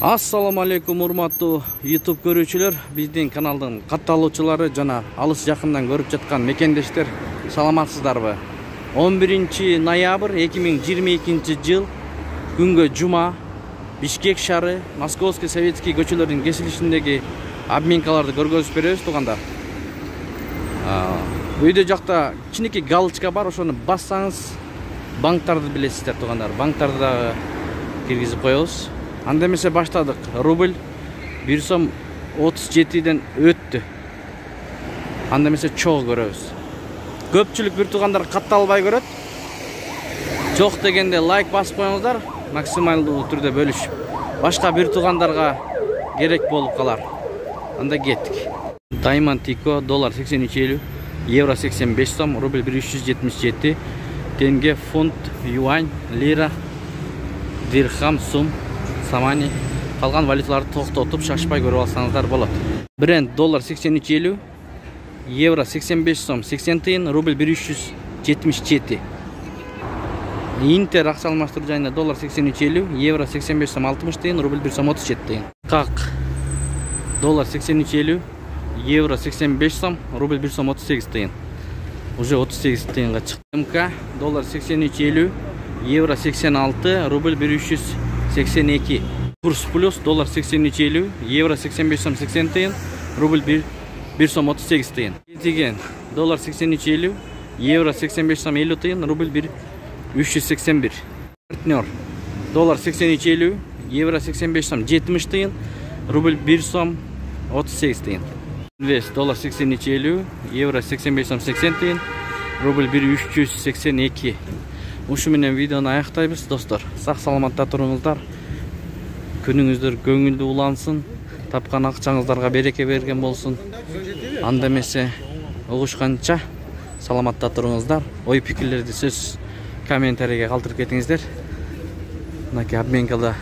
Assalamu alaikum урматтуу YouTube көрүүчүлөр, биздин каналдын катталуучулары жана алыс жакындан көрүп жаткан мекендештер, саламатсыздарбы? 11 ноябрь 2022 жыл күнгө жума Бишкек шаары, Московский Советский көчөлөрдүн кесилишиндеги обменкаларды көргөзүп беребиз туугандар. Үйдө жакта кичинекей галочка бар, ошону бассаңыз банктарды билесиздер туугандар. Банктарды дагы киргизип коебуз. Анда эмесе баштадык. Рубль 1 сом 37ден өттү. Анда эмесе чогуу көрөбүз. Көпчүлүк бир туугандар катталбай көрөт. Жок дегенде лайк басып коюңуздар, максималдуу түрдө бөлүшүп. Башка бир туугандарга керек болуп калар. Анда кеттик. Diamond Tico доллар 83.50, евро 85 сом, рубль 1377, тенге, фунт, юань, лира, дирхам, сум, самани. Калган валюталарды токтотуп шашпай көрүп алсаңыздар болот. Бренд доллар 83.50, евро 85 сом 80 тыйын, рубль 1377. Интер акча алмаштыруу жайында доллар 83.50, евро 85 сом 60 тыйын, рубль 1 сом 37 тыйын. Как доллар 83.50, евро 85 сом, рубль 1 сом 38 тыйын. Уже 38 тыйынга чыкты. МК доллар 83.50, евро 86, рубль 1382. Курс плюс доллар 83.50, евро 85 сом 80 тыйын, рубль 1 сом 38 тыйын. Деген доллар 83.50, евро 85 сом 50 тыйын, рубль 381. Партнер доллар 83.50, евро 85 сом 70 тыйын, рубль 1 сом 38 тыйын. Инвест доллар 83.50, евро 85 сом 80 тыйын, рубль 382. Ушу менен видеону аяктайбыз, достор. Сак саламатта туруңуздар. Күнүңүздөр көңүлдүү улансын. Тапкан акчаңыздарга береке берген болсун. Анда эмесе угушканча саламатта туруңуздар. Ой пикирлерди сөз комментарийге калтырып кетиңиздер. Мынакей обменкада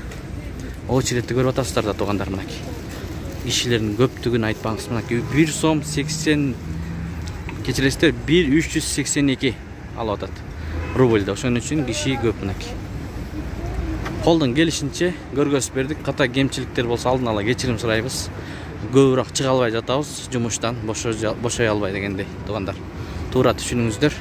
очередти көрүп атасыздар да туугандар, мынакей. Кишилердин көптүгүн айтпаңыз. Мынакей 1 сом 80 кечиресиздер, 1382 алып атат. Рубльда. Ошон үчүн киши көп мынакей. Колдон келишинче көргөзүп бердик. Ката кемчиликтер болсо алдын ала кечирим сурайбыз. Көбүрөөк чыга албай жатабыз жумуштан, бошой албай дегендей туугандар. Туура түшүнүңүздөр.